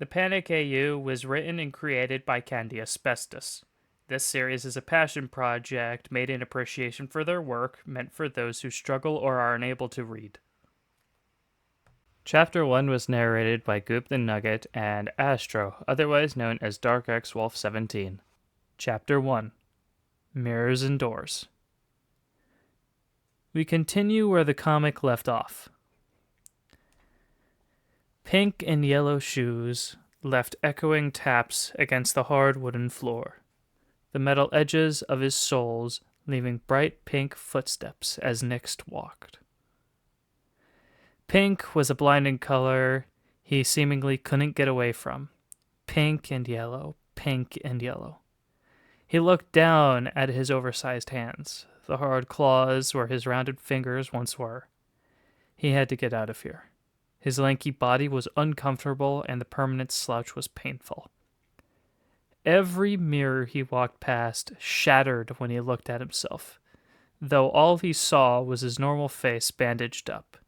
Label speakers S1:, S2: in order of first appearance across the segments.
S1: The Panic AU was written and created by Candy Asbestos. This series is a passion project made in appreciation for their work, meant for those who struggle or are unable to read. Chapter 1 was narrated by Goop the Nugget and Astro, otherwise known as Dark X Wolf 17. Chapter 1 Mirrors and Doors. We continue where the comic left off. Pink and yellow shoes left echoing taps against the hard wooden floor, the metal edges of his soles leaving bright pink footsteps as Nyx walked. Pink was a blinding color he seemingly couldn't get away from. Pink and yellow, pink and yellow. He looked down at his oversized hands, the hard claws where his rounded fingers once were. He had to get out of here. His lanky body was uncomfortable, and the permanent slouch was painful. Every mirror he walked past shattered when he looked at himself, though all he saw was his normal face bandaged up.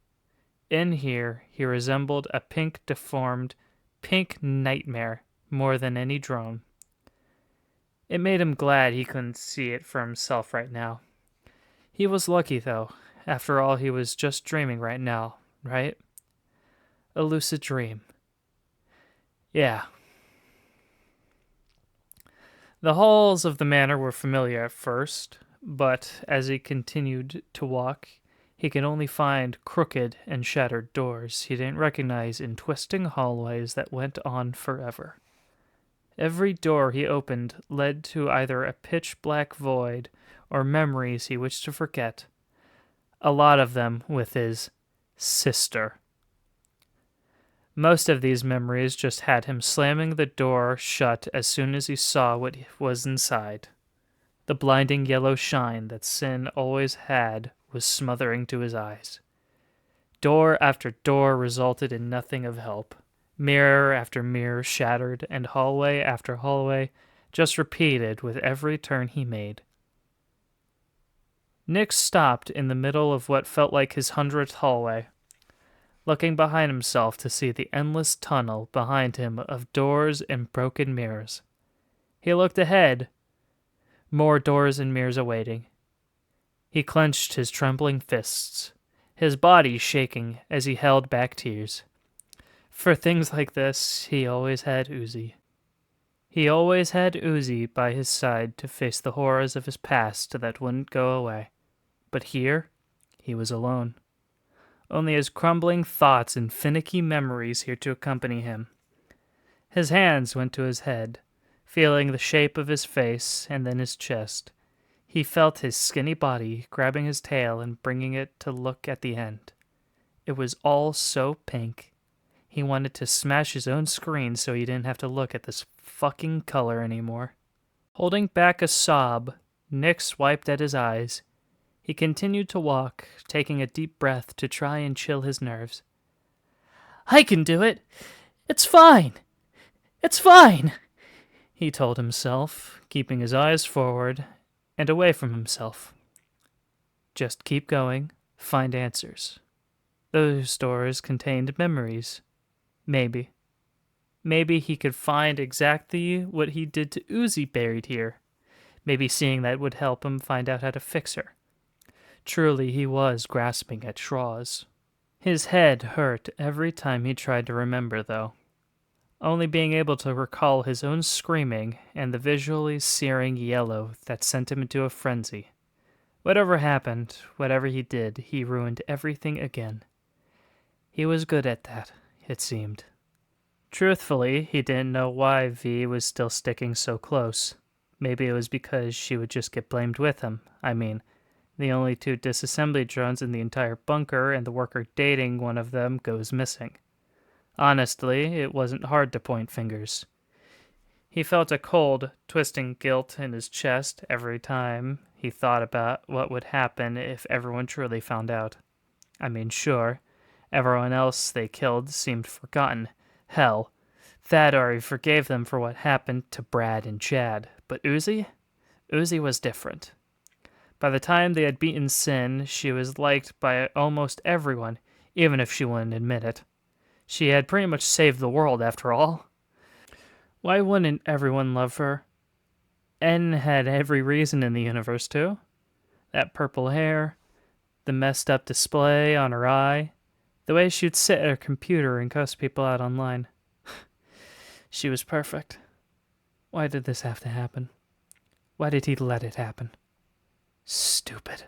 S1: In here, he resembled a pink, deformed, pink nightmare more than any drone. It made him glad he couldn't see it for himself right now. He was lucky, though. After all, he was just dreaming right now, right? A lucid dream. Yeah. The halls of the manor were familiar at first, but as he continued to walk, he could only find crooked and shattered doors he didn't recognize in twisting hallways that went on forever. Every door he opened led to either a pitch-black void or memories he wished to forget, a lot of them with his sister. Most of these memories just had him slamming the door shut as soon as he saw what was inside. The blinding yellow shine that sin always had was smothering to his eyes. Door after door resulted in nothing of help. Mirror after mirror shattered, and hallway after hallway just repeated with every turn he made. Nyx stopped in the middle of what felt like his 100th hallway, looking behind himself to see the endless tunnel behind him of doors and broken mirrors. He looked ahead, more doors and mirrors awaiting. He clenched his trembling fists, his body shaking as he held back tears. For things like this, he always had Uzi. He always had Uzi by his side to face the horrors of his past that wouldn't go away. But here, he was alone. Only his crumbling thoughts and finicky memories here to accompany him. His hands went to his head, feeling the shape of his face and then his chest. He felt his skinny body grabbing his tail and bringing it to look at the end. It was all so pink. He wanted to smash his own screen so he didn't have to look at this fucking color anymore. Holding back a sob, Nyx wiped at his eyes. He continued to walk, taking a deep breath to try and chill his nerves. "I can do it! It's fine! It's fine!" he told himself, keeping his eyes forward and away from himself. Just keep going, find answers. Those doors contained memories. Maybe. Maybe he could find exactly what he did to Uzi buried here. Maybe seeing that would help him find out how to fix her. Truly, he was grasping at straws. His head hurt every time he tried to remember, though. Only being able to recall his own screaming and the visually searing yellow that sent him into a frenzy. Whatever happened, whatever he did, he ruined everything again. He was good at that, it seemed. Truthfully, he didn't know why V was still sticking so close. Maybe it was because she would just get blamed with him. I mean, the only two disassembly drones in the entire bunker, and the worker dating one of them goes missing. Honestly, it wasn't hard to point fingers. He felt a cold, twisting guilt in his chest every time he thought about what would happen if everyone truly found out. I mean, sure, everyone else they killed seemed forgotten. Hell, Thad already forgave them for what happened to Brad and Chad. But Uzi? Uzi was different. By the time they had beaten Sin, she was liked by almost everyone, even if she wouldn't admit it. She had pretty much saved the world, after all. Why wouldn't everyone love her? N had every reason in the universe to. That purple hair, the messed up display on her eye, the way she'd sit at her computer and cuss people out online. She was perfect. Why did this have to happen? Why did he let it happen? Stupid.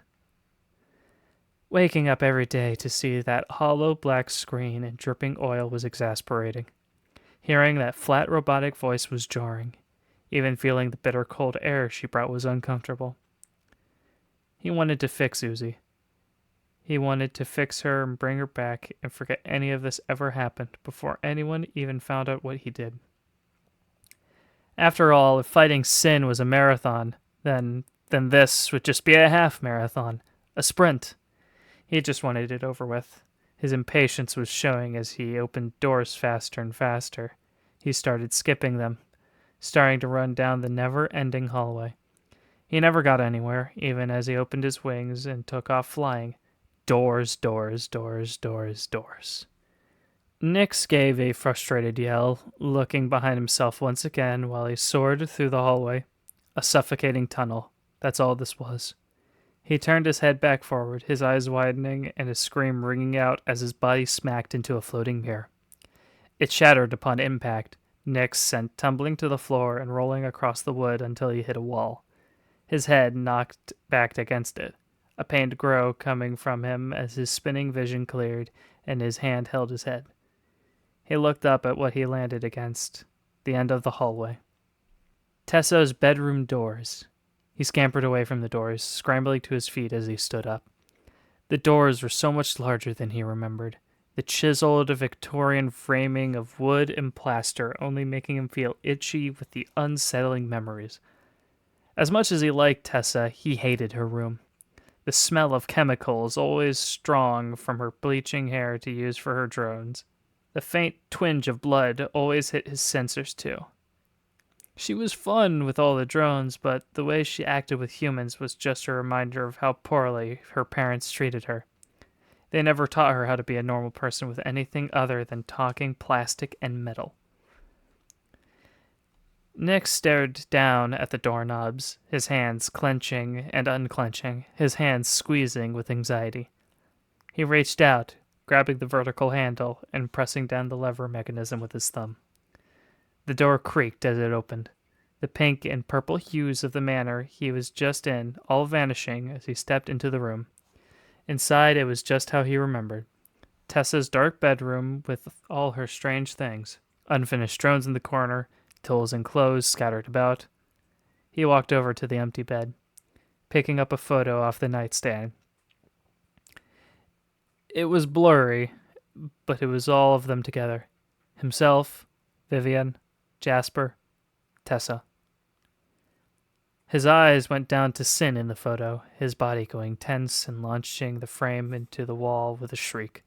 S1: Waking up every day to see that hollow black screen and dripping oil was exasperating. Hearing that flat robotic voice was jarring. Even feeling the bitter cold air she brought was uncomfortable. He wanted to fix Uzi. He wanted to fix her and bring her back and forget any of this ever happened before anyone even found out what he did. After all, if fighting sin was a marathon, then this would just be a half marathon, a sprint. He just wanted it over with. His impatience was showing as he opened doors faster and faster. He started skipping them, starting to run down the never-ending hallway. He never got anywhere, even as he opened his wings and took off flying. Doors, doors, doors, doors, doors. Nix gave a frustrated yell, looking behind himself once again while he soared through the hallway. A suffocating tunnel. That's all this was. He turned his head back forward, his eyes widening and a scream ringing out as his body smacked into a floating mirror. It shattered upon impact, Nix sent tumbling to the floor and rolling across the wood until he hit a wall. His head knocked back against it, a pained groan coming from him as his spinning vision cleared and his hand held his head. He looked up at what he landed against, the end of the hallway. Tessa's bedroom doors. He scampered away from the doors, scrambling to his feet as he stood up. The doors were so much larger than he remembered, the chiseled Victorian framing of wood and plaster only making him feel itchy with the unsettling memories. As much as he liked Tessa, he hated her room. The smell of chemicals, always strong from her bleaching hair to use for her drones. The faint twinge of blood always hit his sensors too. She was fun with all the drones, but the way she acted with humans was just a reminder of how poorly her parents treated her. They never taught her how to be a normal person with anything other than talking plastic and metal. Nick stared down at the doorknobs, his hands clenching and unclenching, his hands squeezing with anxiety. He reached out, grabbing the vertical handle and pressing down the lever mechanism with his thumb. The door creaked as it opened, the pink and purple hues of the manor he was just in all vanishing as he stepped into the room. Inside, it was just how he remembered. Tessa's dark bedroom with all her strange things, unfinished drones in the corner, tools and clothes scattered about. He walked over to the empty bed, picking up a photo off the nightstand. It was blurry, but it was all of them together. Himself, Vivian, Jasper, Tessa. His eyes went down to Sin in the photo, his body going tense and launching the frame into the wall with a shriek.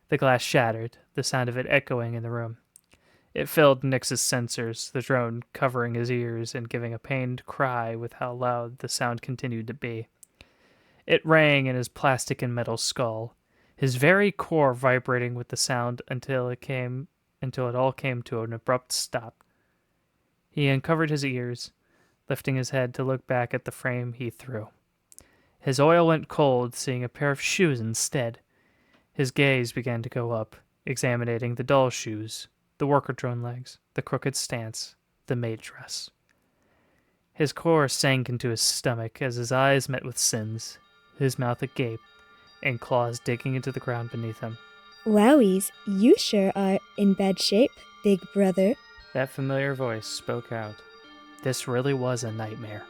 S1: The glass shattered, the sound of it echoing in the room. It filled Nix's sensors, the drone covering his ears and giving a pained cry with how loud the sound continued to be. It rang in his plastic and metal skull, his very core vibrating with the sound until it all came to an abrupt stop. He uncovered his ears, lifting his head to look back at the frame he threw. His oil went cold, seeing a pair of shoes instead. His gaze began to go up, examining the doll shoes, the worker drone legs, the crooked stance, the maid dress. His core sank into his stomach as his eyes met with Sin's, his mouth agape, and claws digging into the ground beneath him.
S2: Wowies, you sure are in bad shape, big brother.
S1: That familiar voice spoke out. This really was a nightmare.